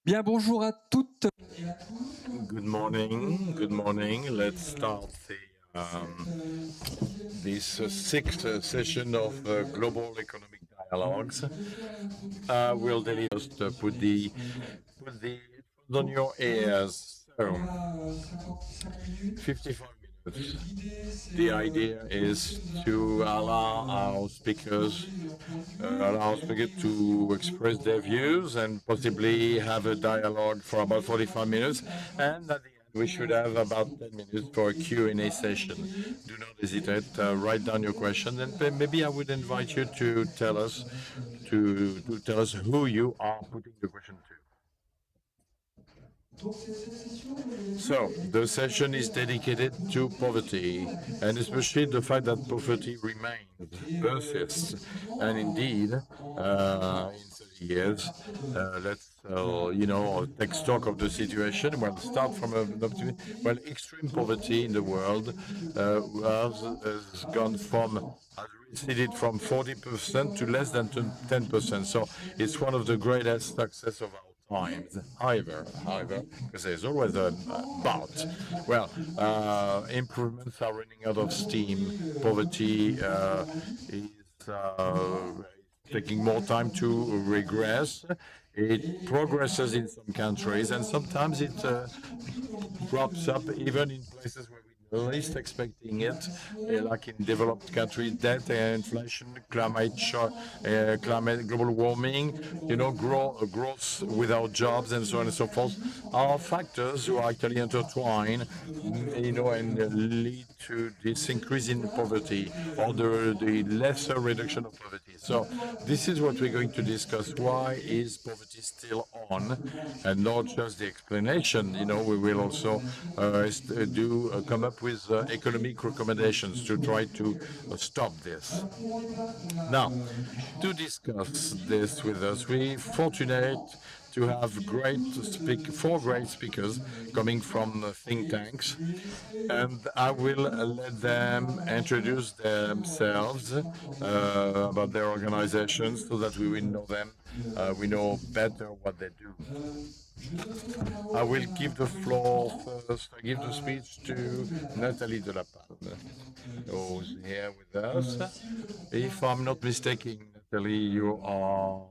Bien, bonjour à toutes. Good morning. Good morning. Let's start this sixth session of Global Economic Dialogues. We'll just put the headphones on your ears. So, 55 minutes. The idea is to allow our speakers to express their views and possibly have a dialogue for about 45 minutes. And at the end, we should have about 10 minutes for a Q&A session. Do not hesitate. Write down your question, and maybe I would invite you to tell us who you are putting the question to. So, the session is dedicated to poverty, and especially the fact that poverty remains, persists, and indeed, in 30 years, let's, take stock of the situation. Well, start from extreme poverty in the world has receded from 40% to less than 10%. So, it's one of the greatest success of our times. However, because there's always a but. Well, improvements are running out of steam. Poverty is taking more time to regress. It progresses in some countries, and sometimes it crops up even in places where we least expecting it, like in developed countries, debt, inflation, global warming, growth without jobs, and so on and so forth, are factors who are actually intertwined, and lead to this increase in poverty or the lesser reduction of poverty. So this is what we're going to discuss. Why is poverty still on, and not just the explanation? We will also come up with economic recommendations to try to stop this. Now, to discuss this with us, we're fortunate to have four great speakers coming from think tanks, and I will let them introduce themselves about their organizations so that we will know them. We know better what they do. I will give the floor first. I give the speech to Nathalie de la Palme, who's here with us. If I'm not mistaken, Nathalie, you are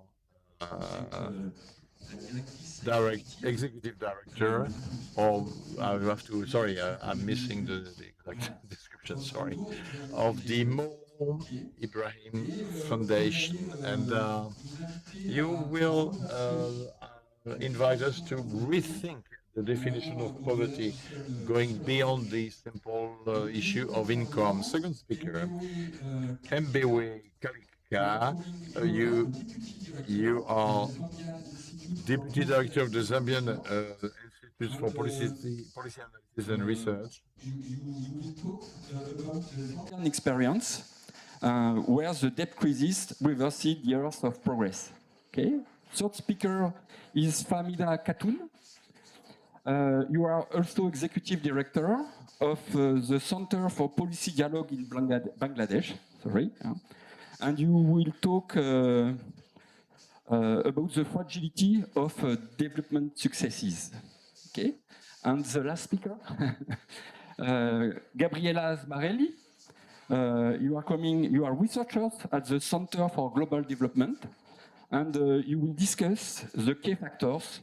executive director, or I have to. Sorry, I'm missing the exact description. Sorry, of the Mo Ibrahim Foundation, and you will invite us to rethink the definition of poverty, going beyond the simple issue of income. Second speaker, Mbewe Kalika, you are Deputy Director of the Zambian Institute for Policy Analysis and Research. An experience where the debt crisis reversed years of progress. Okay. Third speaker is Famida Khatoun. You are also executive director of the Center for Policy Dialogue in Bangladesh. Sorry, and you will talk about the fragility of development successes. Okay, and the last speaker, Gabriela Smarelli. You are researchers at the Center for Global Development, and you will discuss the key factors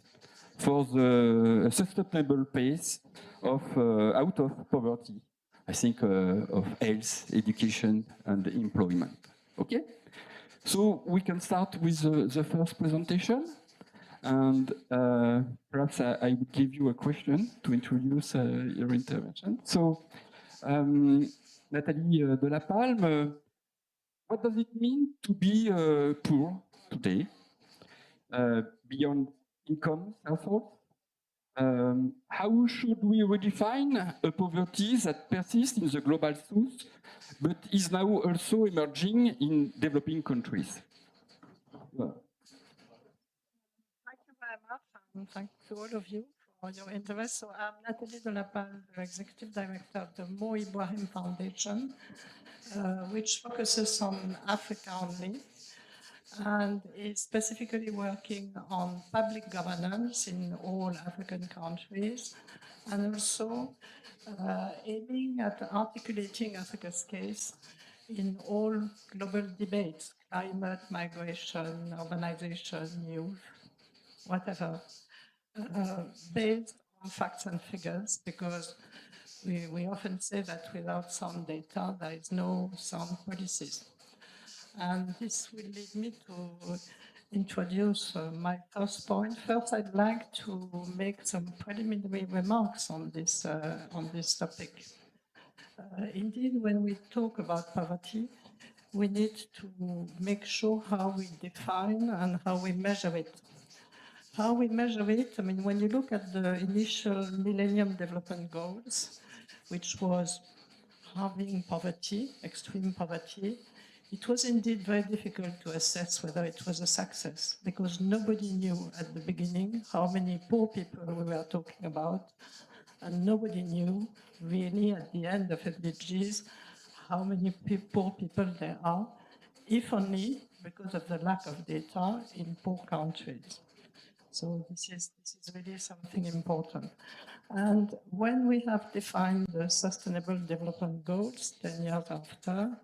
for the sustainable pace of out of poverty. I think of health, education, and employment. Okay, so we can start with the first presentation, and perhaps I would give you a question to introduce your intervention. So, Nathalie de la Palme, what does it mean to be poor today, beyond income households? How should we redefine a poverty that persists in the global south, but is now also emerging in developing countries? Thank you very much, and thank you to all of you for your interest. So I'm Nathalie de la Palme, the Executive Director of the Mo Ibrahim Foundation, which focuses on Africa only. and is specifically working on public governance in all African countries, and also aiming at articulating Africa's case in all global debates, climate, migration, urbanization, youth, whatever, based on facts and figures, because we often say that without sound data, there is no sound policies. And this will lead me to introduce my first point. First, I'd like to make some preliminary remarks on this topic. Indeed, when we talk about poverty, we need to make sure how we define and how we measure it. How we measure it, I mean, when you look at the initial Millennium Development Goals, which was halving poverty, extreme poverty, it was indeed very difficult to assess whether it was a success because nobody knew at the beginning how many poor people we were talking about, and nobody knew really at the end of SDGs how many poor people there are, if only because of the lack of data in poor countries. So this is really something important. And when we have defined the Sustainable Development Goals 10 years after,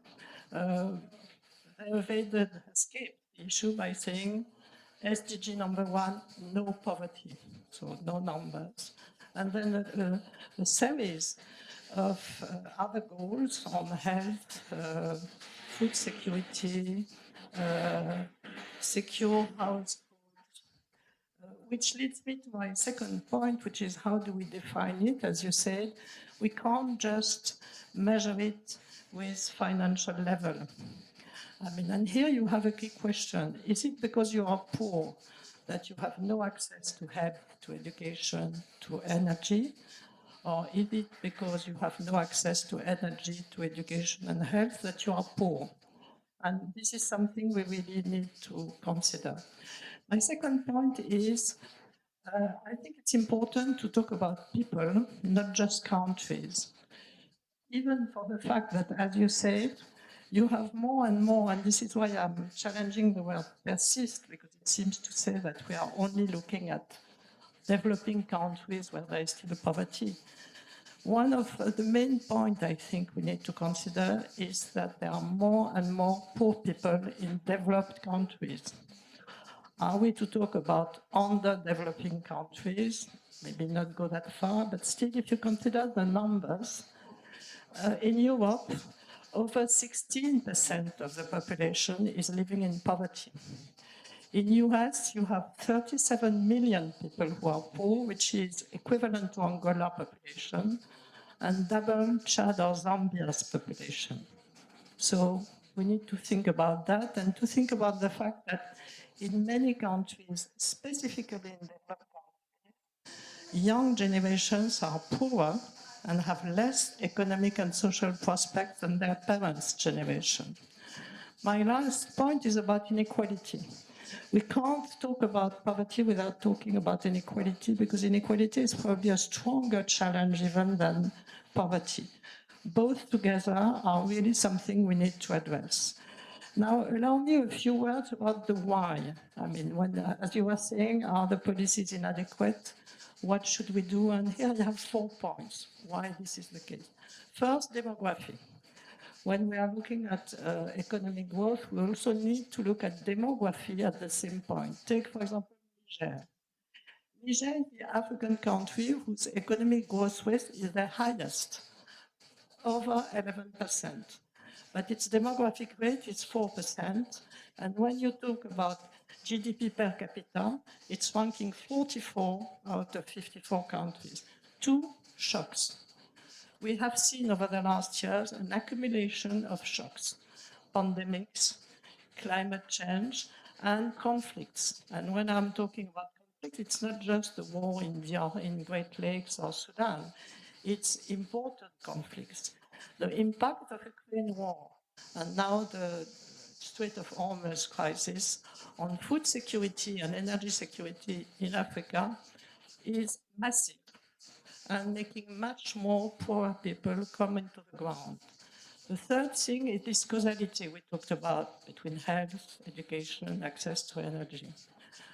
they evaded escape the issue by saying SDG number 1, no poverty, so no numbers. And then a series of other goals on health, food security, secure households, which leads me to my second point, which is how do we define it? As you said, we can't just measure it with financial level. I mean, and here you have a key question. Is it because you are poor that you have no access to health, to education, to energy? Or is it because you have no access to energy, to education and health that you are poor? And this is something we really need to consider. My second point is, I think it's important to talk about people, not just countries. Even for the fact that, as you said, you have more and more, and this is why I'm challenging the word persist, because it seems to say that we are only looking at developing countries where there is still poverty. One of the main points I think we need to consider is that there are more and more poor people in developed countries. Are we to talk about underdeveloping countries? Maybe not go that far, but still, if you consider the numbers, in Europe, over 16% of the population is living in poverty. In US, you have 37 million people who are poor, which is equivalent to Angola population, and double Chad or Zambia's population. So we need to think about that and to think about the fact that in many countries, specifically in developed countries, young generations are poorer and have less economic and social prospects than their parents' generation. My last point is about inequality. We can't talk about poverty without talking about inequality, because inequality is probably a stronger challenge even than poverty. Both together are really something we need to address. Now, allow me a few words about the why. I mean, when, as you were saying, are the policies inadequate? What should we do? And here I have 4 points why this is the case. First, demography. When we are looking at economic growth, we also need to look at demography at the same point. Take, for example, Niger. Niger is the African country whose economic growth rate is the highest, over 11%. But its demographic rate is 4%. And when you talk about GDP per capita, it's ranking 44 out of 54 countries. 2 shocks. We have seen over the last years an accumulation of shocks, pandemics, climate change, and conflicts. And when I'm talking about conflict, it's not just the war in Great Lakes or Sudan. It's important conflicts. The impact of the Ukraine war and now the Strait of Hormuz crisis on food security and energy security in Africa is massive and making much more poor people come into the ground. The third thing is this causality we talked about between health, education, access to energy.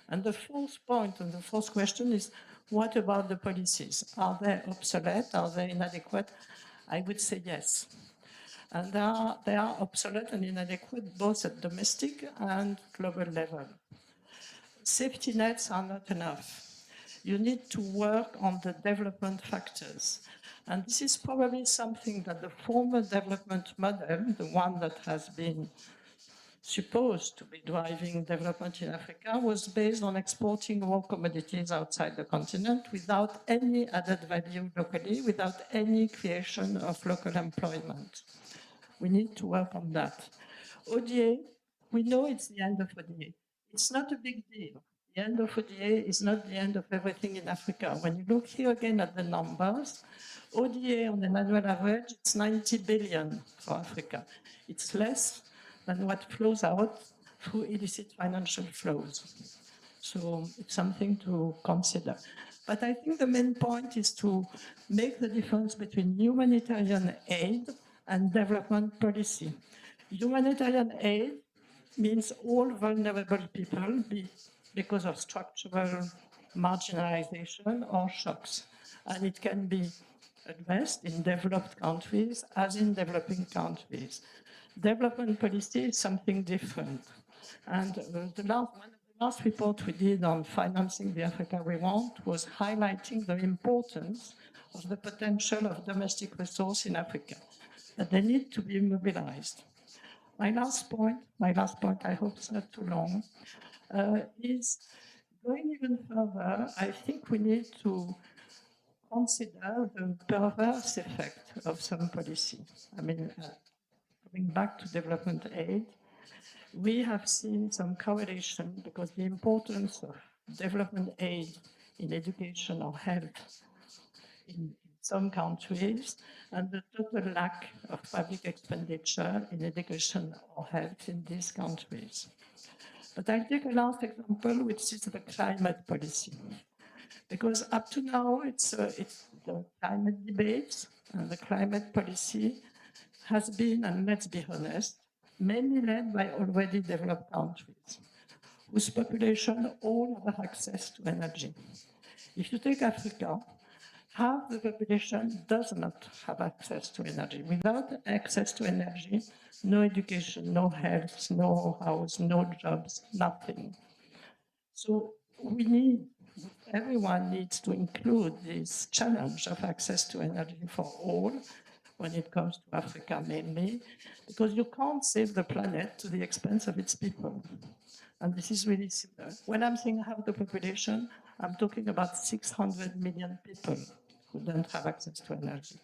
And the fourth point and the fourth question is, what about the policies? Are they obsolete? Are they inadequate? I would say yes. And they are obsolete and inadequate both at domestic and global level. Safety nets are not enough. You need to work on the development factors. And this is probably something that the former development model, the one that has been supposed to be driving development in Africa, was based on exporting raw commodities outside the continent without any added value locally, without any creation of local employment. We need to work on that. ODA, we know it's the end of ODA. It's not a big deal. The end of ODA is not the end of everything in Africa. When you look here again at the numbers, ODA on an annual average, it's 90 billion for Africa. It's less than what flows out through illicit financial flows. So it's something to consider. But I think the main point is to make the difference between humanitarian aid and development policy. Humanitarian aid means all vulnerable people because of structural marginalization or shocks. And it can be addressed in developed countries as in developing countries. Development policy is something different. And one of the last report we did on financing the Africa we want was highlighting the importance of the potential of domestic resource in Africa, that they need to be mobilized. My last point, I hope it's not too long, is going even further. I think we need to consider the perverse effect of some policy. I mean, coming back to development aid, we have seen some correlation because the importance of development aid in education or health in some countries and the total lack of public expenditure in education or health in these countries. But I'll take a last example, which is the climate policy. Because up to now, it's the climate debates and the climate policy has been, and let's be honest, mainly led by already developed countries, whose population all have access to energy. If you take Africa, half the population does not have access to energy. Without access to energy, no education, no health, no house, no jobs, nothing. So everyone needs to include this challenge of access to energy for all when it comes to Africa mainly, because you can't save the planet to the expense of its people. And this is really similar. When I'm saying half the population, I'm talking about 600 million people who don't have access to energy.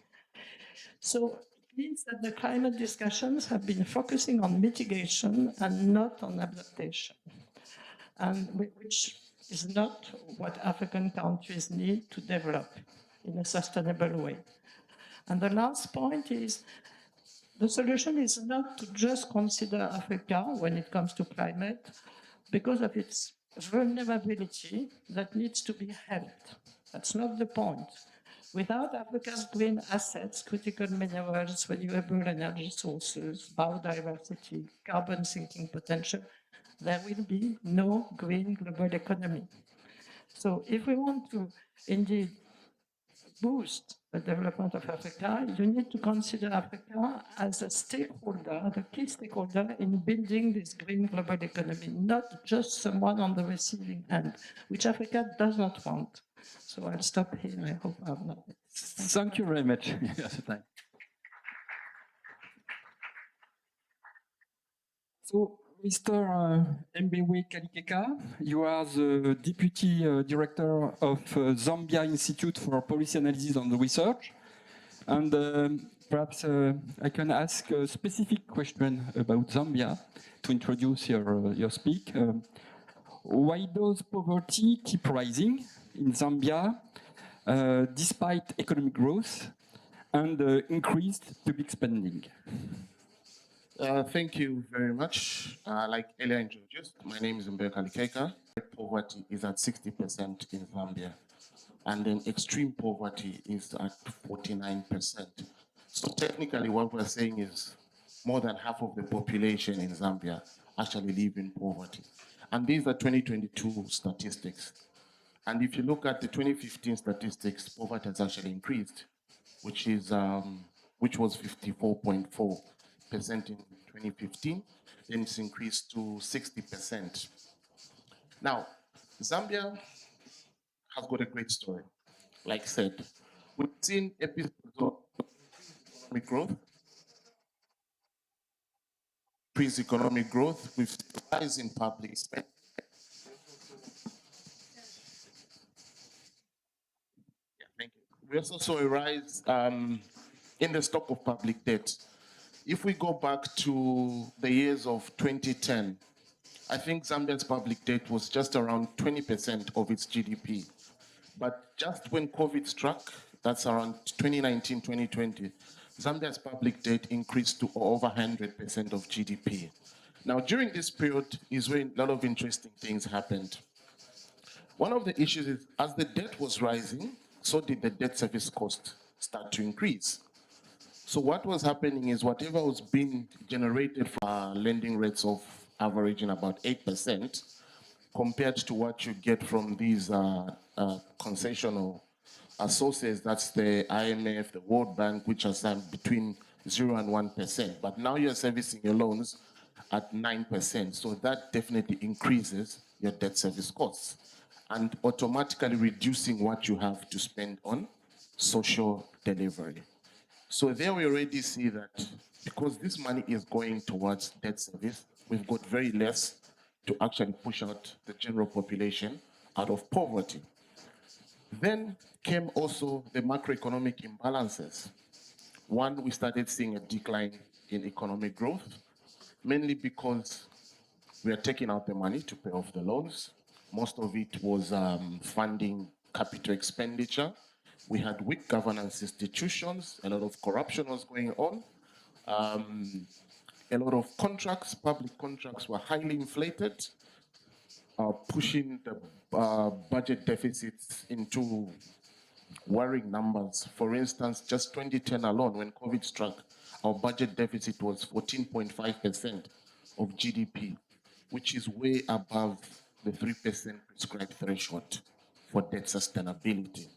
So it means that the climate discussions have been focusing on mitigation and not on adaptation, and which is not what African countries need to develop in a sustainable way. And the last point is the solution is not to just consider Africa when it comes to climate because of its vulnerability that needs to be helped. That's not the point. Without Africa's green assets, critical minerals, renewable energy sources, biodiversity, carbon sinking potential, there will be no green global economy. So if we want to indeed boost the development of Africa, you need to consider Africa as a stakeholder, the key stakeholder in building this green global economy, not just someone on the receiving end, which Africa does not want. So I'll stop here. I hope I've not. Thank you very much. So, Mr. Mbewe Kalikeka, you are the Deputy Director of Zambia Institute for Policy Analysis and Research. And perhaps I can ask a specific question about Zambia to introduce your speak. Why does poverty keep rising in Zambia despite economic growth and increased public spending? Thank you very much. Like earlier introduced, my name is Mbewe Kalikeka. Poverty is at 60% in Zambia, and then extreme poverty is at 49%. So technically what we're saying is more than half of the population in Zambia actually live in poverty. And these are 2022 statistics. And if you look at the 2015 statistics, poverty has actually increased, which was 54.4% in 2015. Then it's increased to 60%. Now, Zambia has got a great story. Like I said, we've seen episodes of economic growth, increased economic growth, with rise in public spending. Yeah, thank you. We also saw a rise in the stock of public debt. If we go back to the years of 2010, I think Zambia's public debt was just around 20% of its GDP. But just when COVID struck, that's around 2019, 2020, Zambia's public debt increased to over 100% of GDP. Now, during this period is when a lot of interesting things happened. One of the issues is, as the debt was rising, so did the debt service cost start to increase. So what was happening is whatever was being generated from lending rates of averaging about 8%, compared to what you get from these concessional sources, that's the IMF, the World Bank, which are between 0 and 1%. But now you're servicing your loans at 9%. So that definitely increases your debt service costs and automatically reducing what you have to spend on social delivery. So there we already see that because this money is going towards debt service, we've got very less to actually push out the general population out of poverty. Then came also the macroeconomic imbalances. One, we started seeing a decline in economic growth, mainly because we are taking out the money to pay off the loans. Most of it was funding capital expenditure. We had weak governance institutions, a lot of corruption was going on. A lot of contracts, public contracts were highly inflated, pushing the budget deficits into worrying numbers. For instance, just 2010 alone, when COVID struck, our budget deficit was 14.5% of GDP, which is way above the 3% prescribed threshold for debt sustainability.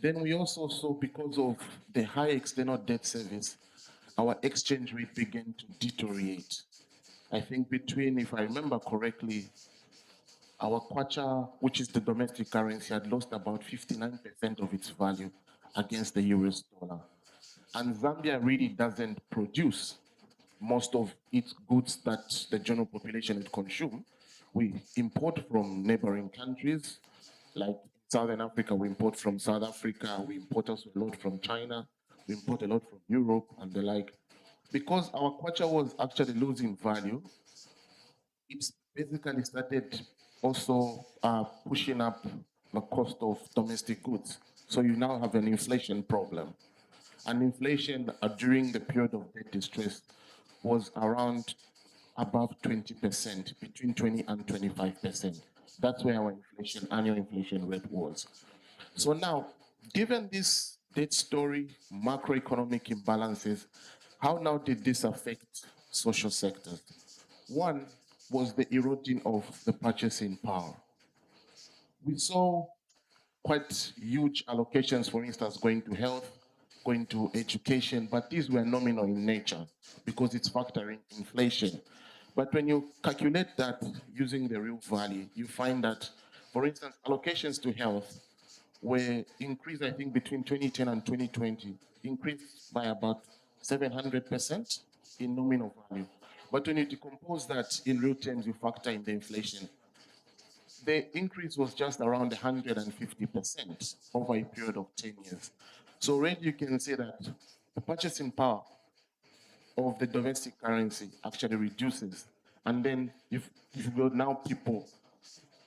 Then we also saw, because of the high external debt service, our exchange rate began to deteriorate. I think between, if I remember correctly, our kwacha, which is the domestic currency, had lost about 59% of its value against the US dollar. And Zambia really doesn't produce most of its goods that the general population would consume. We import from neighboring countries, like Southern Africa, we import from South Africa, we import also a lot from China, we import a lot from Europe and the like. Because our kwacha was actually losing value, it's basically started also pushing up the cost of domestic goods. So you now have an inflation problem. And inflation during the period of debt distress was around above 20%, between 20 and 25%. That's where our inflation, annual inflation rate was. So now, given this debt story, macroeconomic imbalances, how now did this affect social sectors? One was the eroding of the purchasing power. We saw quite huge allocations, for instance, going to health, going to education, but these were nominal in nature because it's factoring inflation. But when you calculate that using the real value, you find that, for instance, allocations to health were increased, I think, between 2010 and 2020, increased by about 700% in nominal value. But when you decompose that in real terms, you factor in the inflation, the increase was just around 150% over a period of 10 years. So already you can see that the purchasing power of the domestic currency actually reduces. And then if now people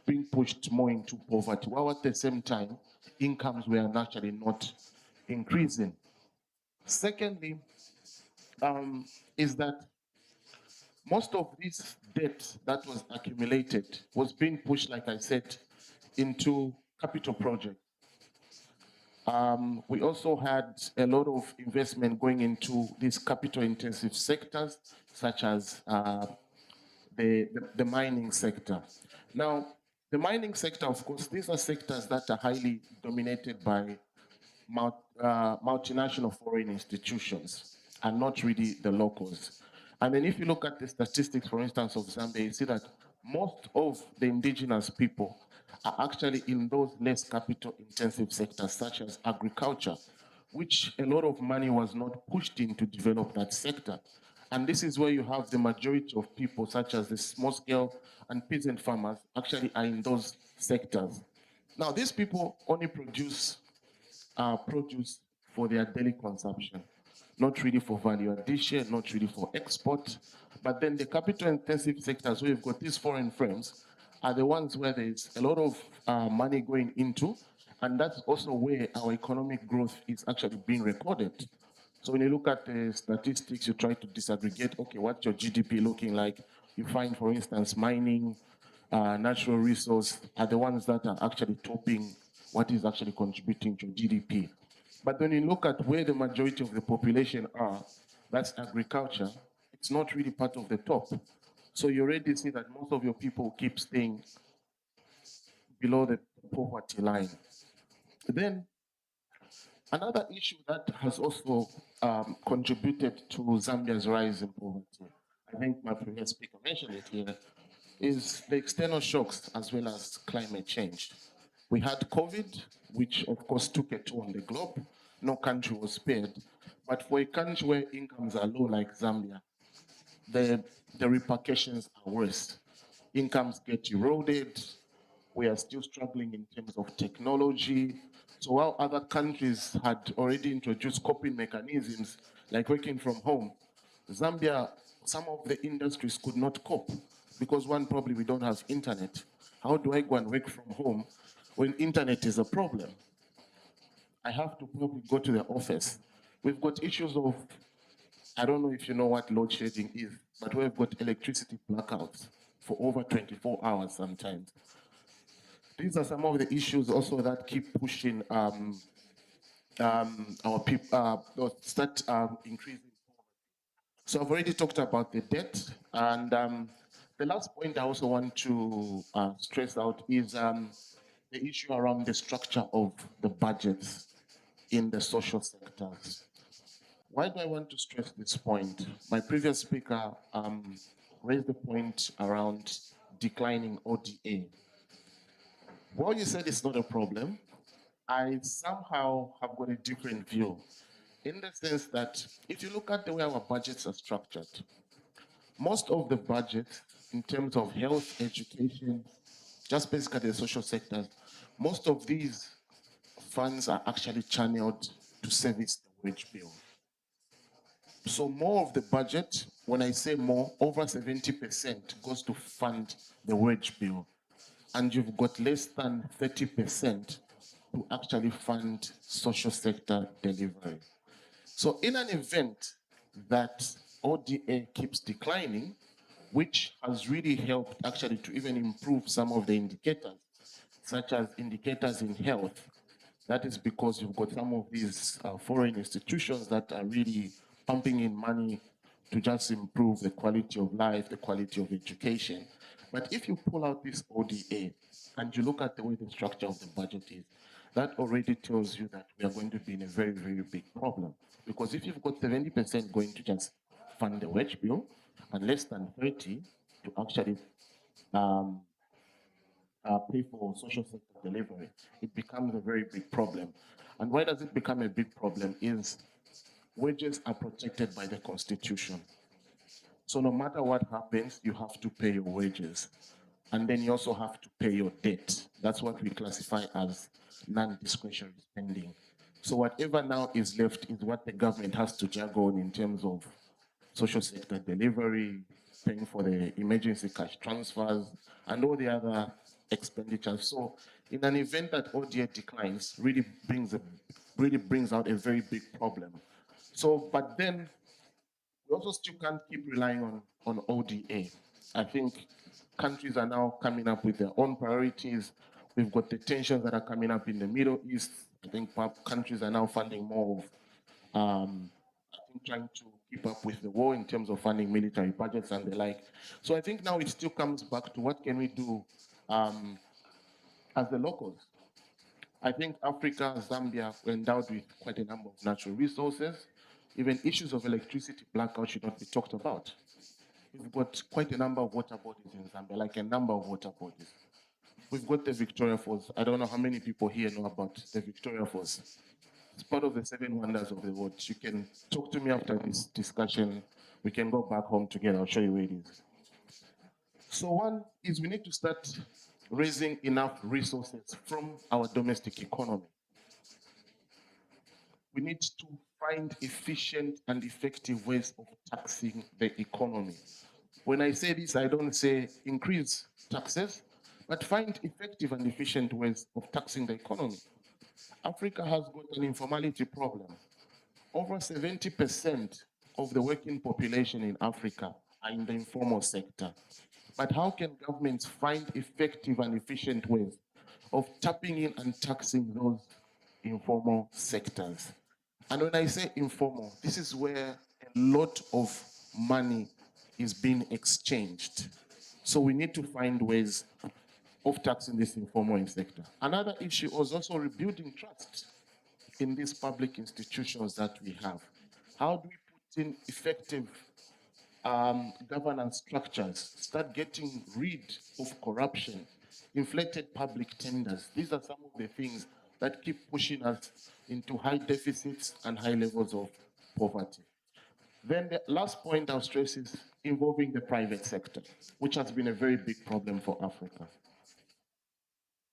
being pushed more into poverty, while at the same time, incomes were naturally not increasing. Secondly, is that most of this debt that was accumulated was being pushed, like I said, into capital projects. We also had a lot of investment going into these capital-intensive sectors, such as the mining sector. Now, the mining sector, of course, these are sectors that are highly dominated by multinational foreign institutions and not really the locals. And then if you look at the statistics, for instance, of Zambia, you see that most of the indigenous people are actually in those less capital intensive sectors, such as agriculture, which a lot of money was not pushed in to develop that sector. And this is where you have the majority of people, such as the small scale and peasant farmers, actually are in those sectors. Now, these people only produce produce for their daily consumption, not really for value addition, not really for export. But then the capital intensive sectors where you've got these foreign firms are the ones where there's a lot of money going into, and that's also where our economic growth is actually being recorded. So when you look at the statistics, you try to disaggregate, okay, what's your GDP looking like? You find, for instance, mining, natural resource are the ones that are actually topping what is actually contributing to GDP. But when you look at where the majority of the population are, that's agriculture, it's not really part of the top. So you already see that most of your people keep staying below the poverty line. Then another issue that has also contributed to Zambia's rise in poverty, I think my previous speaker mentioned it here, is the external shocks as well as climate change. We had COVID, which of course took a toll on the globe. No country was spared. But for a country where incomes are low like Zambia, the, the repercussions are worse. Incomes get eroded. We are still struggling in terms of technology. So while other countries had already introduced coping mechanisms like working from home, Zambia, some of the industries could not cope because one, probably we don't have internet. How do I go and work from home when internet is a problem? I have to probably go to the office. We've got issues of, I don't know if you know what load shedding is, but we've got electricity blackouts for over 24 hours sometimes. These are some of the issues also that keep pushing our people, start increasing. So I've already talked about the debt, and the last point I also want to stress out is the issue around the structure of the budgets in the social sectors. Why do I want to stress this point? My previous speaker raised the point around declining ODA. Well, you said it's not a problem. I somehow have got a different view in the sense that if you look at the way our budgets are structured, most of the budget in terms of health, education, just basically the social sectors, most of these funds are actually channeled to service the wage bill. So more of the budget, when I say more, over 70% goes to fund the wage bill. And you've got less than 30% to actually fund social sector delivery. So in an event that ODA keeps declining, which has really helped actually to even improve some of the indicators, such as indicators in health, that is because you've got some of these foreign institutions that are really pumping in money to just improve the quality of life, the quality of education. But if you pull out this ODA and you look at the way the structure of the budget is, that already tells you that we are going to be in a very, very big problem. Because if you've got 70% going to just fund the wage bill and less than 30 to actually pay for social sector delivery, it becomes a very big problem. And why does it become a big problem is wages are protected by the Constitution. So no matter what happens, you have to pay your wages. And then you also have to pay your debt. That's what we classify as non-discretionary spending. So whatever now is left is what the government has to juggle on in terms of social sector delivery, paying for the emergency cash transfers, and all the other expenditures. So in an event that ODA declines, really brings out a very big problem. So, but then we also still can't keep relying on ODA. I think countries are now coming up with their own priorities. We've got the tensions that are coming up in the Middle East. I think countries are now funding more of, I think, trying to keep up with the war in terms of funding military budgets and the like. So I think now it still comes back to what can we do as the locals. I think Africa, Zambia were endowed with quite a number of natural resources. Even issues of electricity blackout should not be talked about. We've got quite a number of water bodies in Zambia, like a number of water bodies. We've got the Victoria Falls. I don't know how many people here know about the Victoria Falls. It's part of the 7 wonders of the world. You can talk to me after this discussion. We can go back home together. I'll show you where it is. So one is we need to start raising enough resources from our domestic economy. We need to find efficient and effective ways of taxing the economy. When I say this, I don't say increase taxes, but find effective and efficient ways of taxing the economy. Africa has got an informality problem. Over 70% of the working population in Africa are in the informal sector. But how can governments find effective and efficient ways of tapping in and taxing those informal sectors? And when I say informal, this is where a lot of money is being exchanged. So we need to find ways of taxing this informal sector. Another issue was also rebuilding trust in these public institutions that we have. How do we put in effective governance structures, start getting rid of corruption, inflated public tenders? These are some of the things that keep pushing us into high deficits and high levels of poverty. Then the last point I'll stress is involving the private sector, which has been a very big problem for Africa.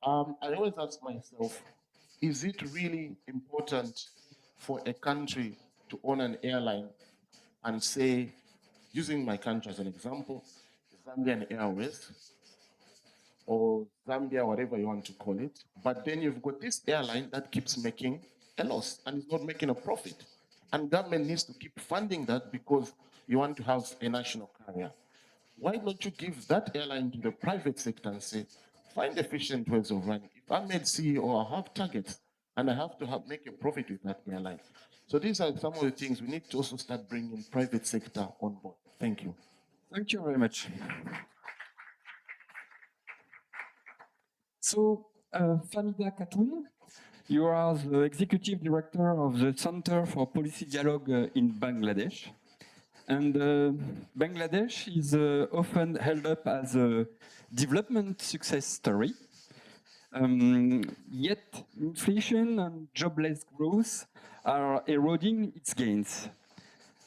I always ask myself, is it really important for a country to own an airline and say, using my country as an example, Zambian Airways, or Zambia, whatever you want to call it, but then you've got this airline that keeps making a loss and is not making a profit. And government needs to keep funding that because you want to have a national carrier. Why don't you give that airline to the private sector and say, find efficient ways of running? If I'm made CEO, I have targets and I have to make a profit with that airline. So these are some of the things we need to also start bringing private sector on board. Thank you. Thank you very much. So, Famida Khatoun, you are the executive director of the Center for Policy Dialogue in Bangladesh. And Bangladesh is often held up as a development success story. Yet inflation and jobless growth are eroding its gains.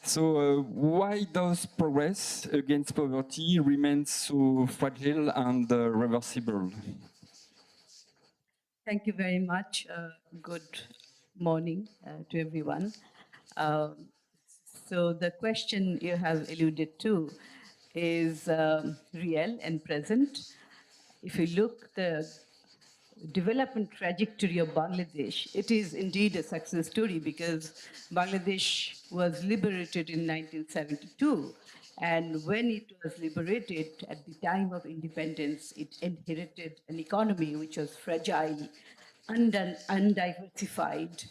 So why does progress against poverty remain so fragile and reversible? Thank you very much. Good morning to everyone. So the question you have alluded to is real and present. If you look the development trajectory of Bangladesh, it is indeed a success story because Bangladesh was liberated in 1972. And when it was liberated at the time of independence, it inherited an economy which was fragile, undiversified,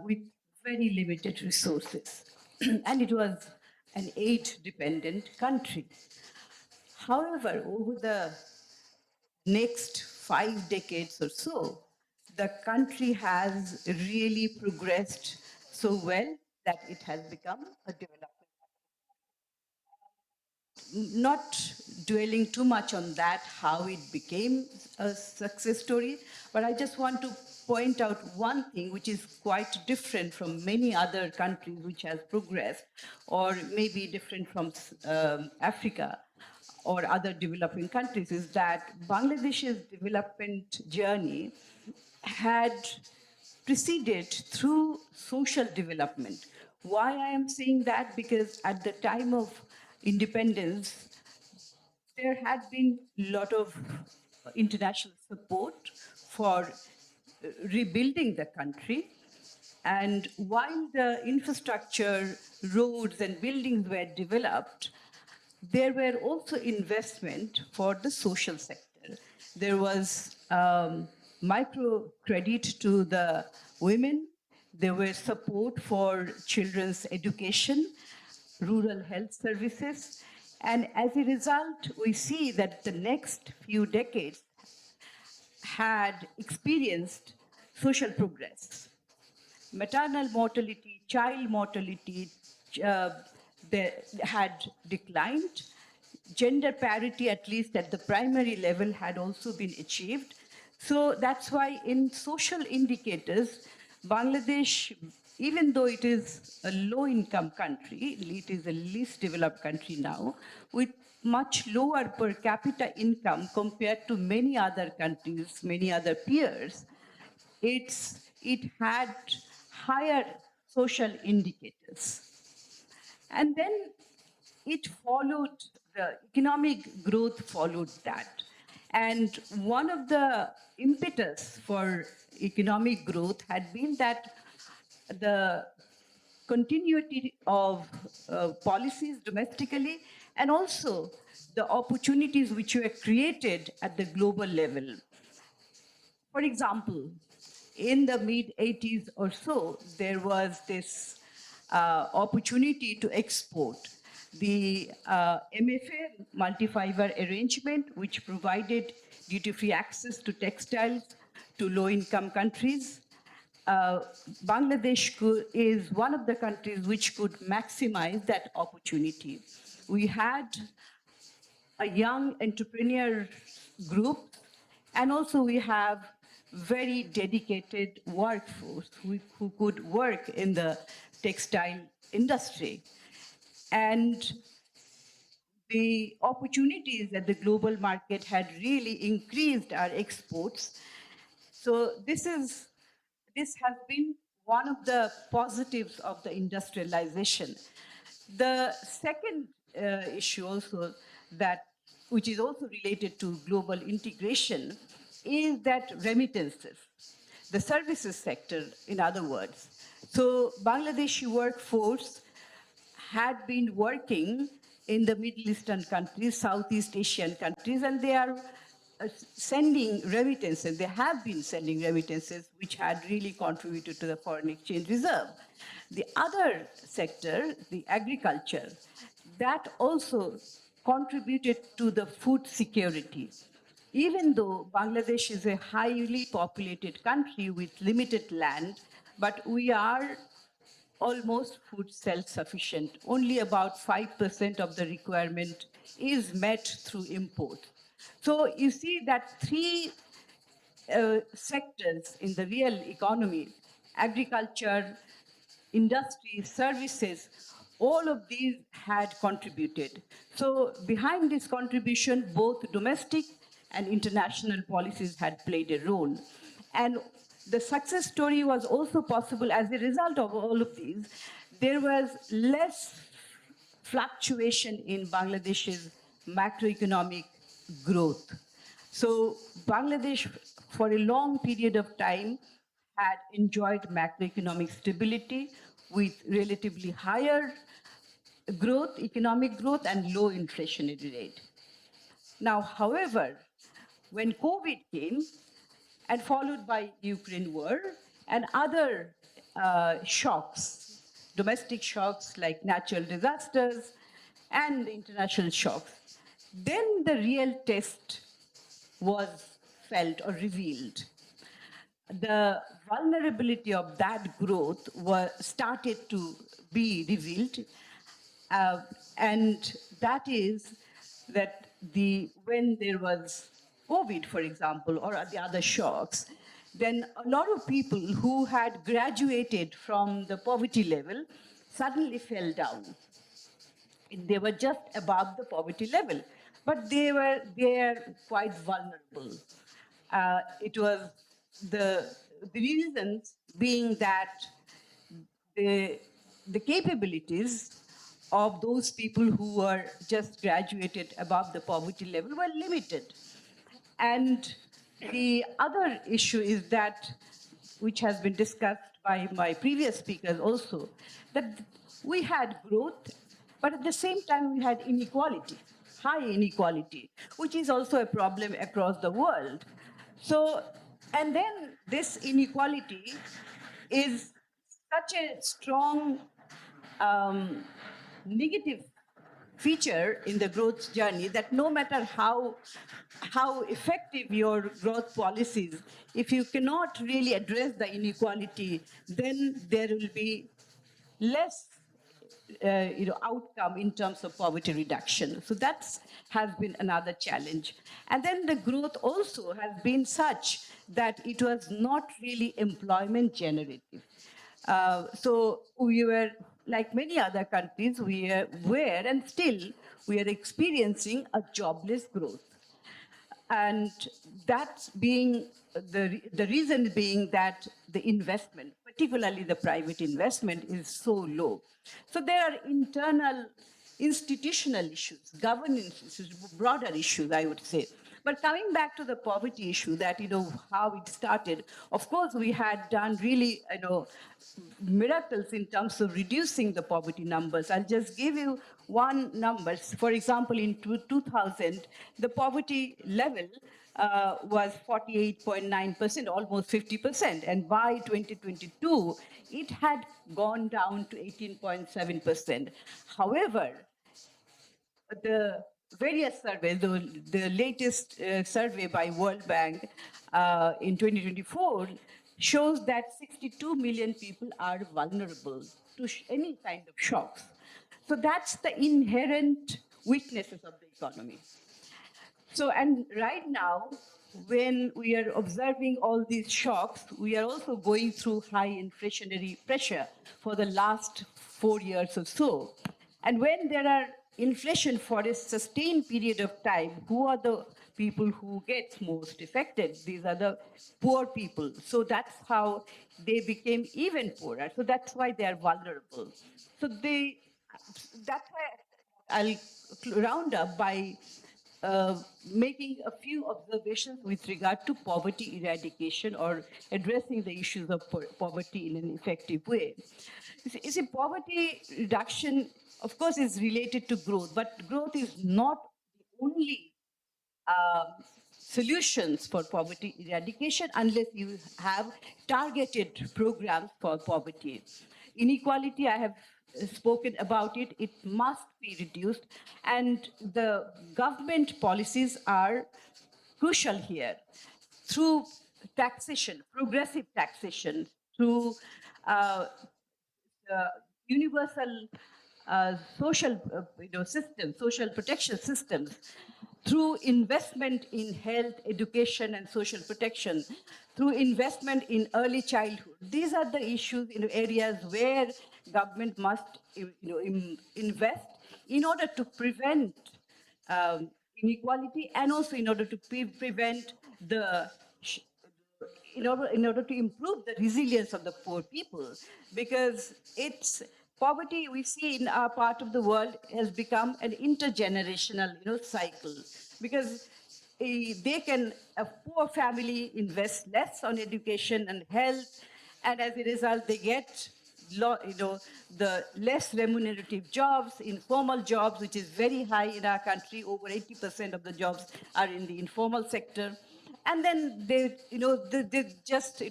with very limited resources. And it was an aid-dependent country. However, over the next 5 decades or so, the country has really progressed so well that it has become a development. Not dwelling too much on that, how it became a success story, but I just want to point out one thing which is quite different from many other countries which has progressed, or maybe different from Africa or other developing countries, is that Bangladesh's development journey had proceeded through social development. Why I am saying that? Because at the time of independence, there had been a lot of international support for rebuilding the country. And while the infrastructure, roads and buildings were developed, there were also investment for the social sector. There was microcredit to the women, there were support for children's education, rural health services, and as a result, we see that the next few decades had experienced social progress. Maternal mortality, child mortality uh, had declined. Gender parity, at least at the primary level, had also been achieved. So that's why in social indicators, Bangladesh, even though it is a low-income country, it is the least developed country now, with much lower per capita income compared to many other countries, many other peers, it had higher social indicators. And then it followed, the economic growth followed that. And one of the impetus for economic growth had been that the continuity of policies domestically and also the opportunities which were created at the global level. For example, in the mid 80s or so, there was this opportunity to export. The MFA, multi-fiber arrangement, which provided duty-free access to textiles to low-income countries. Bangladesh is one of the countries which could maximize that opportunity. We had a young entrepreneur group, and also we have very dedicated workforce who could work in the textile industry. And the opportunities at the global market had really increased our exports. So this has been one of the positives of the industrialization. The second issue also which is also related to global integration, is that remittances, the services sector, in other words. So Bangladeshi workforce had been working in the Middle Eastern countries, Southeast Asian countries, and they are sending remittances. They have been sending remittances, which had really contributed to the foreign exchange reserve. The other sector, the agriculture, that also contributed to the food security. Even though Bangladesh is a highly populated country with limited land, but we are almost food self-sufficient. Only about 5% of the requirement is met through import. So you see that three sectors in the real economy, agriculture, industry, services, all of these had contributed. So behind this contribution, both domestic and international policies had played a role. And the success story was also possible as a result of all of these. There was less fluctuation in Bangladesh's macroeconomic growth. So Bangladesh, for a long period of time, had enjoyed macroeconomic stability with relatively higher growth, economic growth, and low inflationary rate. Now, however, when COVID came, and followed by Ukraine war and other shocks, domestic shocks like natural disasters and international shocks, then the real test was felt or revealed. The vulnerability of that growth started to be revealed, and that is that when there was COVID, for example, or the other shocks, then a lot of people who had graduated from the poverty level suddenly fell down. They were just above the poverty level, but they were quite vulnerable. It was the reasons being that the capabilities of those people who were just graduated above the poverty level were limited. And the other issue is that, which has been discussed by my previous speakers also, that we had growth, but at the same time we had inequality, high inequality, which is also a problem across the world. So, and then this inequality is such a strong negative feature in the growth journey that no matter how effective your growth policies, if you cannot really address the inequality, then there will be less outcome in terms of poverty reduction. So that has been another challenge. And then the growth also has been such that it was not really employment generative. So we were, like many other countries, were and still we are experiencing a jobless growth. And that being the reason being that the investment, particularly the private investment, is so low. So there are internal institutional issues, governance issues, broader issues, I would say. But coming back to the poverty issue, that how it started. Of course, we had done really miracles in terms of reducing the poverty numbers. I'll just give you one number. For example, in 2000, the poverty level was 48.9%, almost 50%. And by 2022, it had gone down to 18.7%. However, the various surveys, the latest survey by World Bank in 2024 shows that 62 million people are vulnerable to any kind of shocks. So that's the inherent weaknesses of the economy. So, and right now, when we are observing all these shocks, we are also going through high inflationary pressure for the last 4 years or so. And when there are inflation for a sustained period of time, who are the people who get most affected? These are the poor people. So that's how they became even poorer. So that's why they are vulnerable. So that's why I'll round up by making a few observations with regard to poverty eradication or addressing the issues of poverty in an effective way. You see, poverty reduction, of course, is related to growth, but growth is not the only solutions for poverty eradication unless you have targeted programs for poverty. Inequality, I have spoken about it, it must be reduced, and the government policies are crucial here. Through taxation, progressive taxation, through universal social systems, social protection systems, through investment in health, education, and social protection, through investment in early childhood. These are the issues in areas where government must invest in order to prevent inequality and also in order to prevent the in order to improve the resilience of the poor people, because it's poverty we see in our part of the world has become an intergenerational cycle, because they can a poor family invest less on education and health, and as a result they get the less remunerative jobs, informal jobs, which is very high in our country. Over 80% of the jobs are in the informal sector. And then they just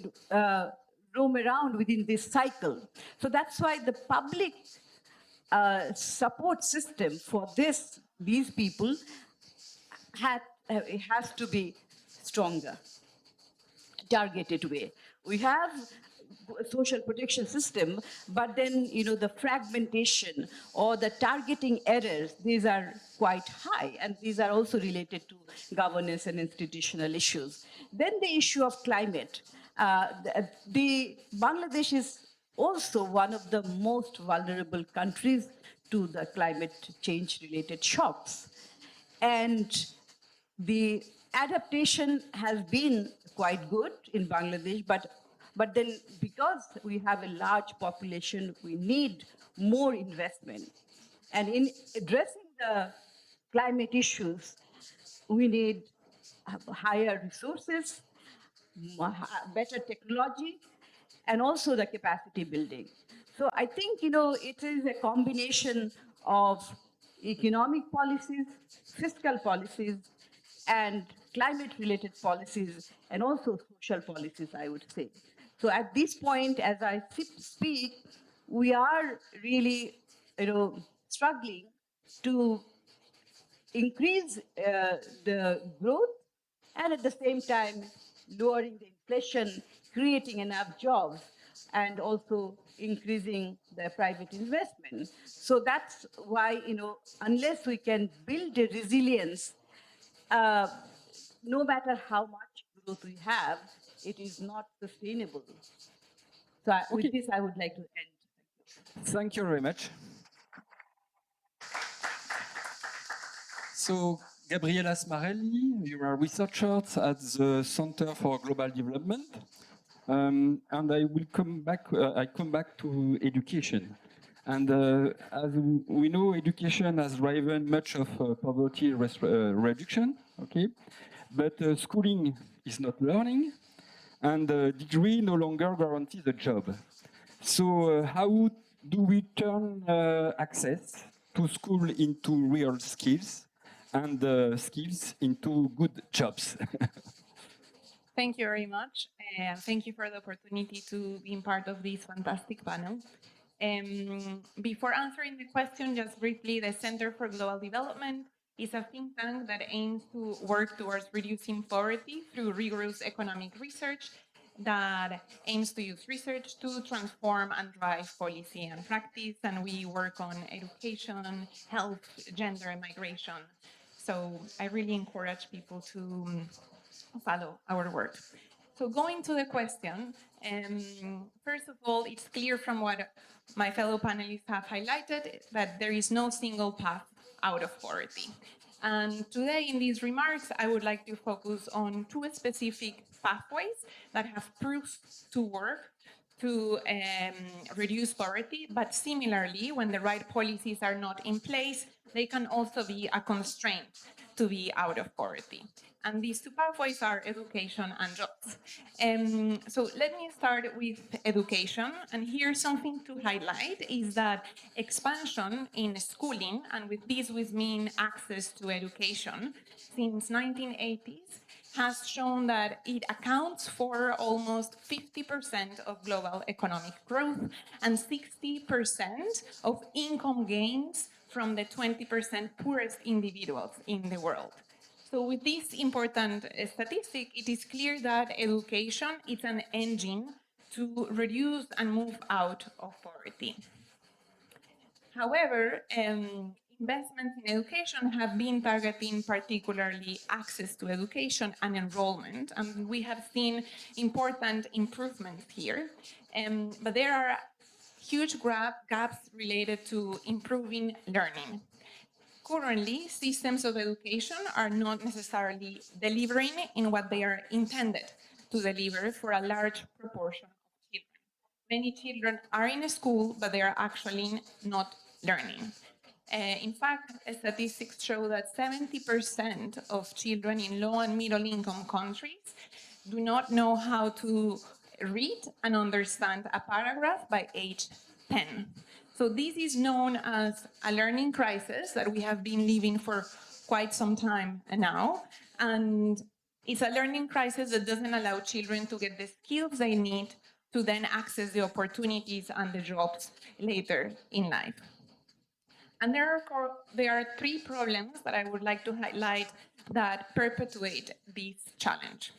roam around within this cycle. So that's why the public support system for these people it has to be stronger, targeted way. We have a social protection system, but then the fragmentation or the targeting errors, these are quite high, and these are also related to governance and institutional issues. Then the issue of climate. The Bangladesh is also one of the most vulnerable countries to the climate change related shocks. And the adaptation has been quite good in Bangladesh, but then because we have a large population, we need more investment. And in addressing the climate issues, we need higher resources, better technology, and also the capacity building. So I think, it is a combination of economic policies, fiscal policies, and climate-related policies, and also social policies, I would say. So at this point, as I speak, we are really, struggling to increase the growth and at the same time lowering the inflation, creating enough jobs, and also increasing the private investment. So that's why, unless we can build a resilience, uh, no matter how much growth we have, it is not sustainable. So with this, I would like to end. Thank you very much. So, Gabriela Smarelli, you are researcher at the Center for Global Development. And I will come back. I come back to education, and as we know, education has driven much of poverty reduction. Okay, but schooling is not learning, and degree no longer guarantees a job. So how do we turn access to school into real skills and skills into good jobs? Thank you very much. Thank you for the opportunity to be part of this fantastic panel. Before answering the question, just briefly, the Center for Global Development is a think tank that aims to work towards reducing poverty through rigorous economic research that aims to use research to transform and drive policy and practice. And we work on education, health, gender, and migration. So I really encourage people to follow our work. So going to the question, first of all, it's clear from what my fellow panelists have highlighted that there is no single path out of poverty. And today in these remarks, I would like to focus on two specific pathways that have proved to work to reduce poverty, but similarly, when the right policies are not in place, they can also be a constraint to be out of poverty. And these two pathways are education and jobs. So let me start with education. And here something to highlight is that expansion in schooling, and with this we mean access to education, since 1980s, has shown that it accounts for almost 50% of global economic growth and 60% of income gains from the 20% poorest individuals in the world. So with this important statistic, it is clear that education is an engine to reduce and move out of poverty. However, investments in education have been targeting particularly access to education and enrollment, and we have seen important improvements here. But there are huge gaps related to improving learning. Currently, systems of education are not necessarily delivering in what they are intended to deliver for a large proportion of children. Many children are in school, but they are actually not learning. In fact, statistics show that 70% of children in low and middle income countries do not know how to read and understand a paragraph by age 10. So this is known as a learning crisis that we have been living for quite some time now. And it's a learning crisis that doesn't allow children to get the skills they need to then access the opportunities and the jobs later in life. And there are three problems that I would like to highlight that perpetuate this challenge.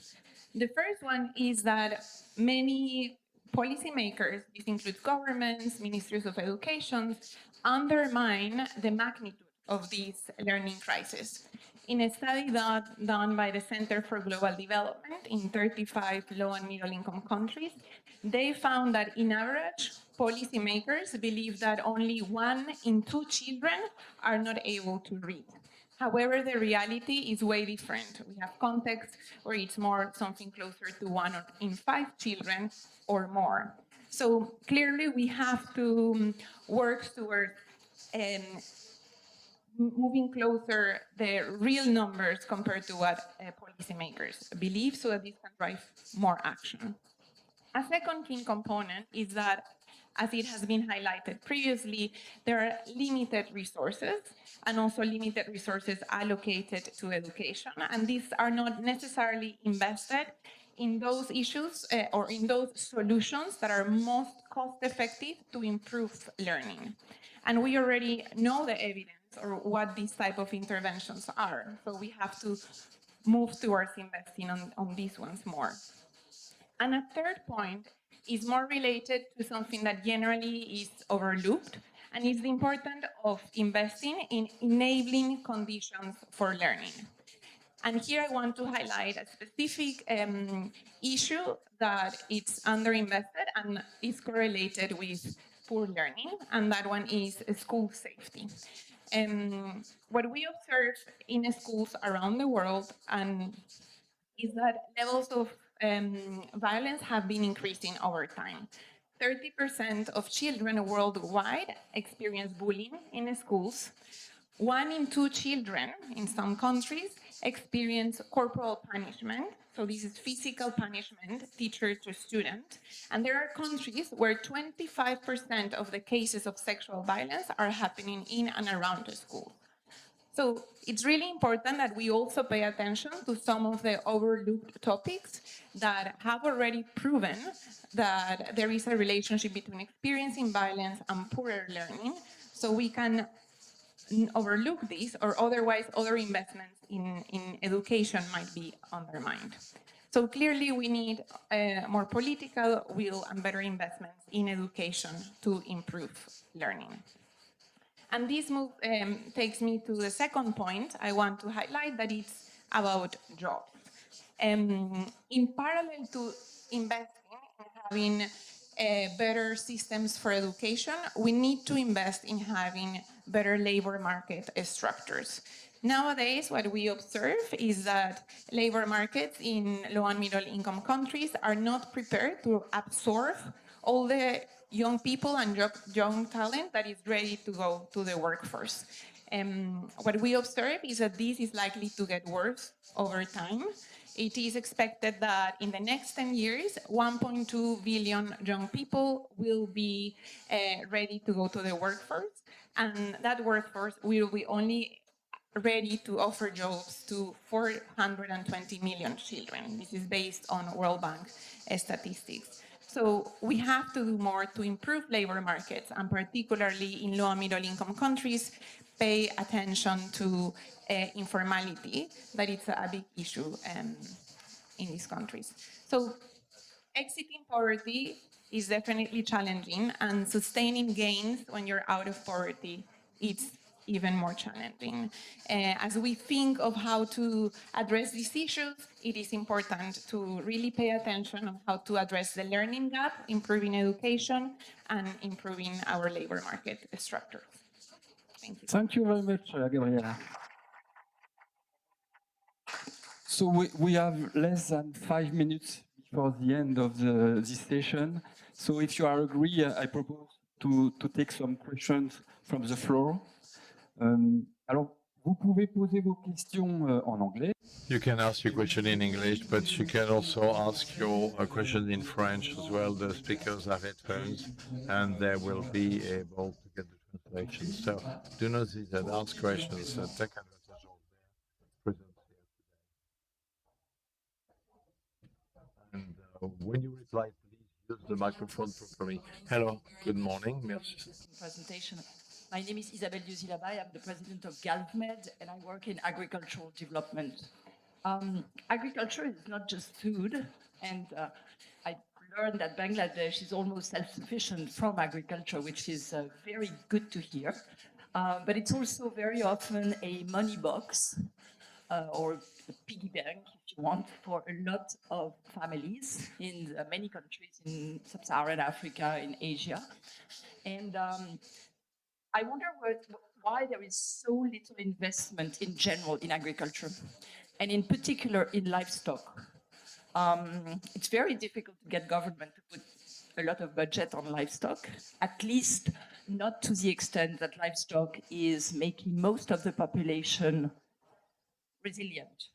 The first one is that many policymakers, this includes governments, ministries of education, undermine the magnitude of this learning crisis. In a study done by the Center for Global Development in 35 low and middle income countries, they found that in average, policymakers believe that only 1 in 2 children are not able to read. However, the reality is way different. We have contexts where it's more something closer to 1 in 5 children or more. So clearly we have to work towards moving closer the real numbers compared to what policymakers believe so that this can drive more action. A second key component is that, as it has been highlighted previously, there are limited resources and also limited resources allocated to education, and these are not necessarily invested in those issues or in those solutions that are most cost effective to improve learning. And we already know the evidence or what these type of interventions are. So we have to move towards investing on these ones more. And a third point is more related to something that generally is overlooked, and is the importance of investing in enabling conditions for learning. And here I want to highlight a specific issue that it's underinvested and is correlated with poor learning, and that one is school safety. What we observe in schools around the world is that levels of violence have been increasing over time. 30% of children worldwide experience bullying in schools. 1 in 2 children in some countries experience corporal punishment. So this is physical punishment, teacher to student. And there are countries where 25% of the cases of sexual violence are happening in and around the school. So it's really important that we also pay attention to some of the overlooked topics that have already proven that there is a relationship between experiencing violence and poorer learning. So we can overlook this, or otherwise other investments in education might be undermined. So clearly we need more political will and better investments in education to improve learning. And this move takes me to the second point I want to highlight, that it's about jobs. In parallel to investing in having better systems for education, we need to invest in having better labor market structures. Nowadays, what we observe is that labor markets in low and middle income countries are not prepared to absorb all the young people and young talent that is ready to go to the workforce. What we observe is that this is likely to get worse over time. It is expected that in the next 10 years, 1.2 billion young people will be ready to go to the workforce, and that workforce will be only ready to offer jobs to 420 million children. This is based on World Bank statistics. So we have to do more to improve labor markets, and particularly in low and middle income countries, pay attention to informality, that it's a big issue in these countries. So exiting poverty is definitely challenging, and sustaining gains when you're out of poverty, it's even more challenging. As we think of how to address these issues, it is important to really pay attention on how to address the learning gap, improving education, and improving our labor market structures. Thank you. Thank you very much, Gabriela. So we have less than 5 minutes before the end of this session. So if you are agree, I propose to take some questions from the floor. Alors, vous pouvez poser vos questions en anglais. You can ask your question in English, but you can also ask your question in French as well. The speakers have headphones, and they will be able to get the translation. So do not hesitate, ask questions, take advantage of their presence here today. And when you reply, please use the microphone properly. Hello, good morning. Merci. Presentation. My name is Isabelle Dieuzy-Labaye. I'm the president of GalvMed, and I work in agricultural development. Agriculture is not just food, and I learned that Bangladesh is almost self-sufficient from agriculture, which is very good to hear. But it's also very often a money box or a piggy bank, if you want, for a lot of families in many countries in sub-Saharan Africa, in Asia. And I wonder why there is so little investment in general in agriculture, and in particular in livestock. It's very difficult to get government to put a lot of budget on livestock, at least not to the extent that livestock is making most of the population resilient.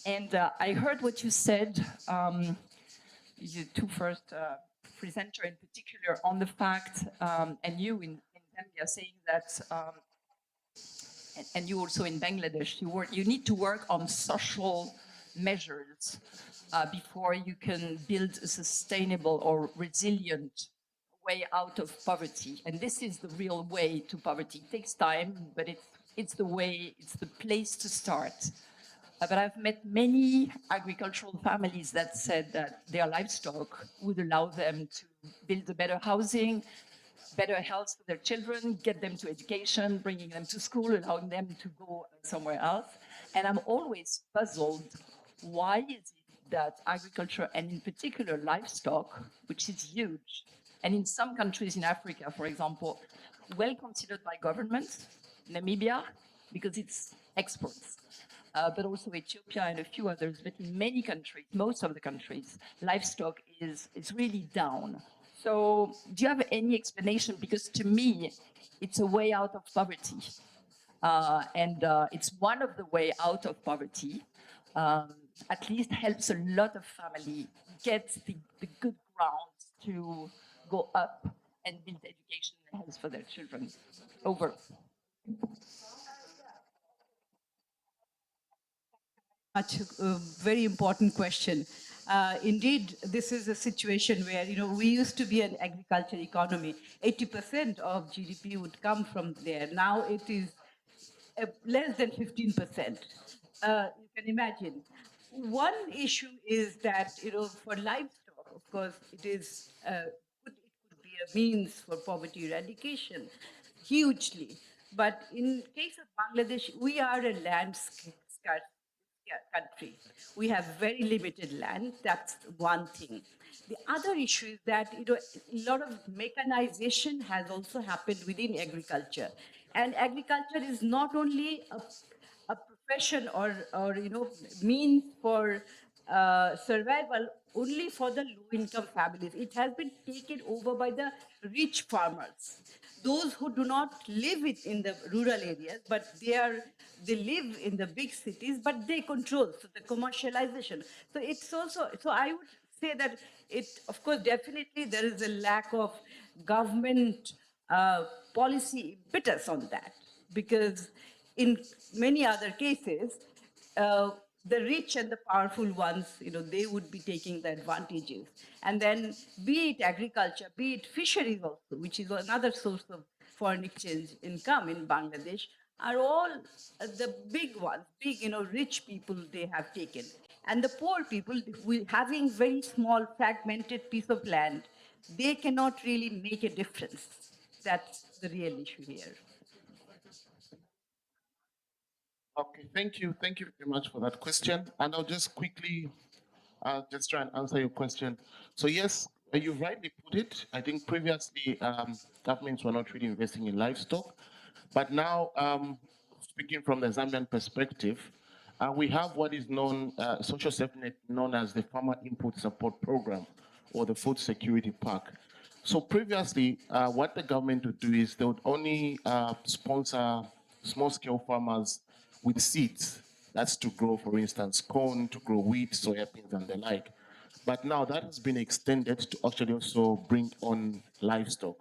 And I heard what you said, the two first presenter in particular, on the fact, and you in Zambia saying that, and you also in Bangladesh, you need to work on social measures before you can build a sustainable or resilient way out of poverty. And this is the real way to poverty. It takes time, but it's the way, it's the place to start. But I've met many agricultural families that said that their livestock would allow them to build a better housing, better health for their children, get them to education, bringing them to school, allowing them to go somewhere else. And I'm always puzzled, why is it that agriculture, and in particular livestock, which is huge, and in some countries in Africa, for example, well considered by governments, Namibia, because it's exports, but also Ethiopia and a few others. But in many countries, most of the countries, livestock is really down. So do you have any explanation? Because to me, it's a way out of poverty. And it's one of the way out of poverty. At least helps a lot of family get the good grounds to go up and build education and health for their children. Over. Much a very important question. Indeed, this is a situation where we used to be an agriculture economy. 80% of GDP would come from there. Now it is less than 15%. You can imagine. One issue is that for livestock, of course, it could be a means for poverty eradication, hugely. But in case of Bangladesh, we are a land scarce country. We have very limited land. That's one thing. The other issue is that a lot of mechanization has also happened within agriculture, and agriculture is not only a profession or means for survival only for the low-income families. It has been taken over by the rich farmers, those who do not live in the rural areas, but they live in the big cities, but they control. So the commercialization. So it's also, so I would say that of course, definitely there is a lack of government policy impetus on that, because in many other cases, the rich and the powerful ones, they would be taking the advantages. And then be it agriculture, be it fisheries also, which is another source of foreign exchange income in Bangladesh, are all the big ones, big, rich people they have taken. And the poor people, having very small fragmented piece of land, they cannot really make a difference. That's the real issue here. Okay, thank you. Thank you very much for that question. And I'll just quickly just try and answer your question. So yes, you've rightly put it. I think previously governments were not really investing in livestock, but now speaking from the Zambian perspective, we have what is known, social safety net known as the Farmer Input Support Program or the Food Security Pack. So previously, what the government would do is they would only sponsor small-scale farmers with seeds. That's to grow, for instance, corn, to grow wheat, soya beans, and the like. But now that has been extended to actually also bring on livestock.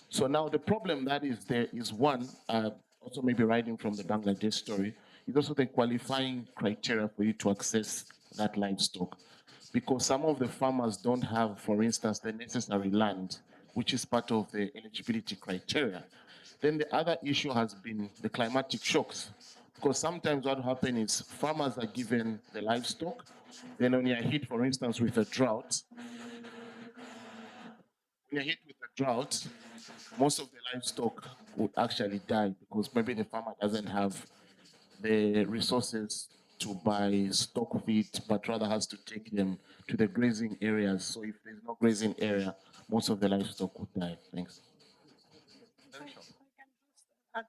So now the problem that is there is one, also maybe writing from the Bangladesh story, is also the qualifying criteria for you to access that livestock. Because some of the farmers don't have, for instance, the necessary land, which is part of the eligibility criteria. Then the other issue has been the climatic shocks. Because sometimes what happens is farmers are given the livestock, then when you're hit, for instance, with a drought, most of the livestock would actually die because maybe the farmer doesn't have the resources to buy stock of it, but rather has to take them to the grazing areas. So if there's no grazing area, most of the livestock would die. Thanks. I can just add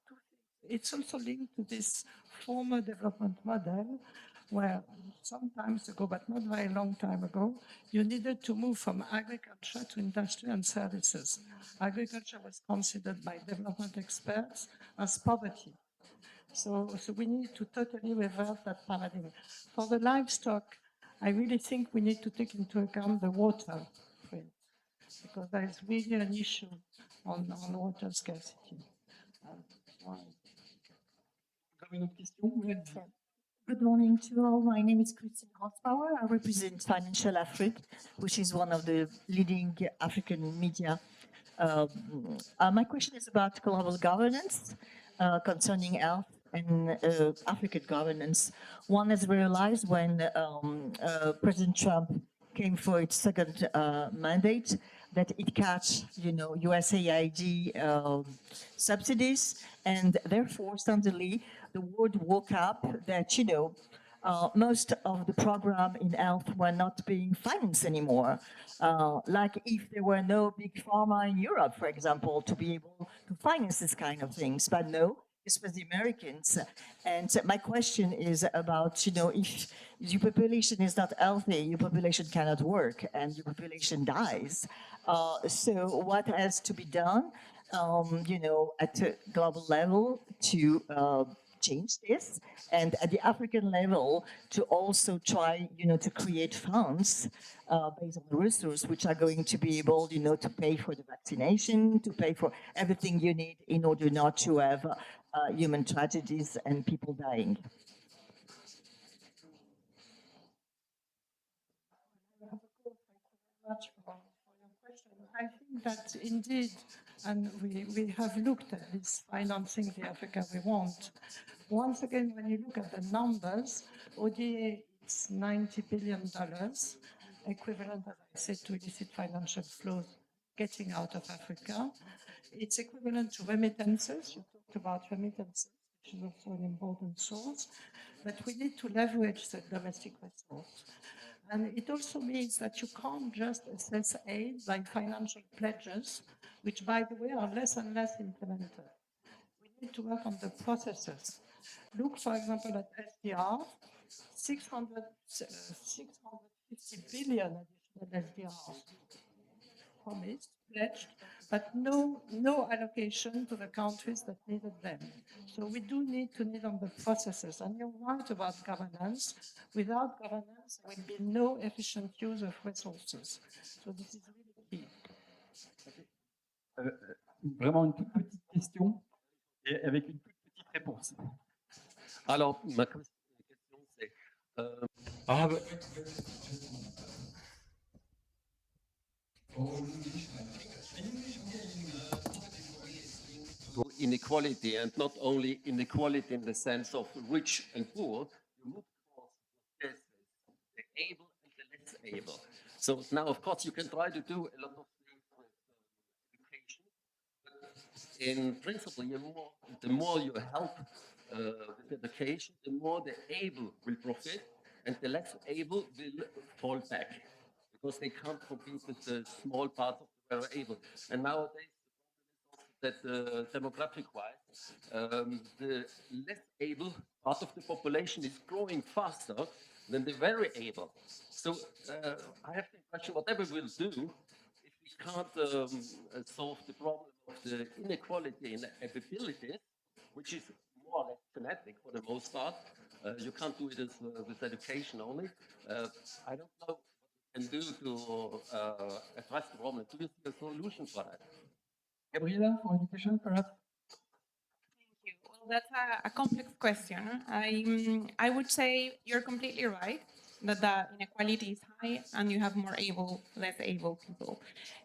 two things. It's also linked to this former development model where some times ago, but not very long time ago, you needed to move from agriculture to industry and services. Agriculture was considered by development experts as poverty. So we need to totally reverse that paradigm. For the livestock, I really think we need to take into account the water print, because there is really an issue on water scarcity. Vous avez une autre question? Good morning to all. My name is Christine Horspower. I represent Financial Afrique, which is one of the leading African media. My question is about global governance concerning health and African governance. One has realized when President Trump came for its second mandate that it cut, USAID subsidies, and therefore suddenly the world woke up that, most of the program in health were not being financed anymore. Like if there were no big pharma in Europe, for example, to be able to finance this kind of things. But no, this was the Americans. And my question is about, if your population is not healthy, your population cannot work and your population dies. So what has to be done, at a global level to change this, and at the African level to also try, to create funds based on the resources which are going to be able, to pay for the vaccination, to pay for everything you need in order not to have human tragedies and people dying. Much for your question. I think that indeed, and we have looked at this financing the Africa we want. Once again, when you look at the numbers, ODA is $90 billion, equivalent, as I said, to illicit financial flows getting out of Africa. It's equivalent to remittances. You talked about remittances, which is also an important source, but we need to leverage the domestic resource. And it also means that you can't just assess aid by financial pledges, which, by the way, are less and less implemented. We need to work on the processes. Look, for example, at SDR, 650 billion additional SDRs promised, pledged, but no allocation to the countries that needed them. So we do need on the processes. And you're right about governance. Without governance, there will be no efficient use of resources. So this is really key. Vraiment une toute petite question et avec une toute petite réponse. Alors, ma question c'est inequality, and not only inequality in the sense of rich and poor, you move towards the able and the less able. So now, of course, you can try to do a lot of things with education, but in principle, the more you help with education, the more the able will profit, and the less able will fall back, because they can't compete with the small parts of the very able. And nowadays, that demographic-wise, the less able part of the population is growing faster than the very able. So I have the impression, whatever we'll do, if we can't solve the problem of the inequality in abilities, which is more or less genetic for the most part, you can't do it with education only. I don't know what we can do to address the problem. Do you see a solution for that? Gabriela, for education, perhaps? Thank you. Well, that's a complex question. I would say you're completely right that the inequality is high and you have more able, less able people,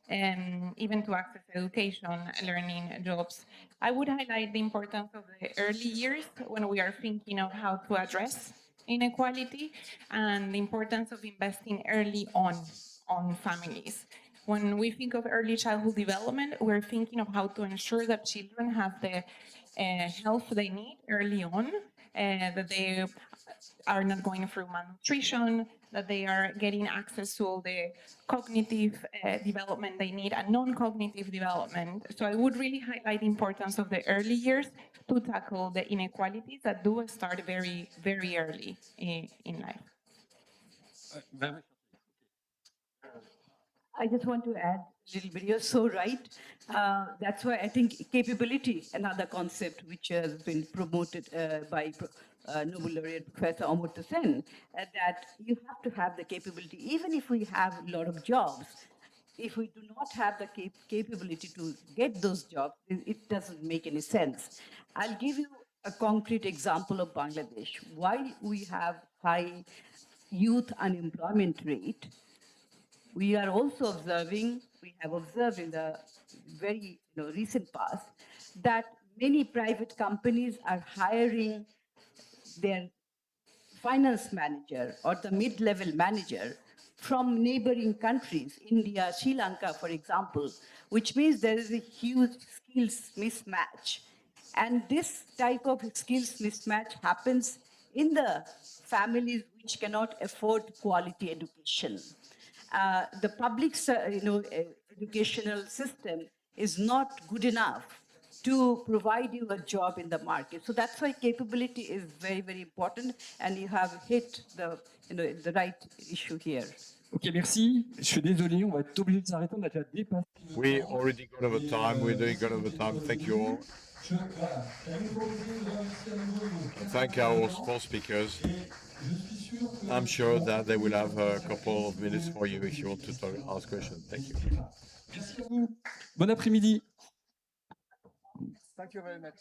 even to access education, learning, jobs. I would highlight the importance of the early years when we are thinking of how to address inequality, and the importance of investing early on families. When we think of early childhood development, we're thinking of how to ensure that children have the health they need early on, that they are not going through malnutrition, that they are getting access to all the cognitive development they need and non-cognitive development. So I would really highlight the importance of the early years to tackle the inequalities that do start very, very early in life. I just want to add a little bit. You're so right. That's why I think capability, another concept which has been promoted by Nobel laureate Professor Amartya Sen, that you have to have the capability, even if we have a lot of jobs. If we do not have the capability to get those jobs, it doesn't make any sense. I'll give you a concrete example of Bangladesh. While we have high youth unemployment rate, we are also observing, we have observed in the very recent past, that many private companies are hiring their finance manager or the mid-level manager from neighboring countries, India, Sri Lanka, for example, which means there is a huge skills mismatch. And this type of skills mismatch happens in the families which cannot afford quality education. The public educational system is not good enough to provide you a job in the market. So that's why capability is very, very important, and you have hit the right issue here. Ok, merci. Je suis désolé, on va être obligé de s'arrêter, on a déjà dépassé. We already got over time. We're doing got over time. Thank you all. Thank our four speakers. I'm sure that they will have a couple of minutes for you if you want to ask questions. Thank you. Merci à vous. Bon après-midi. Thank you very much.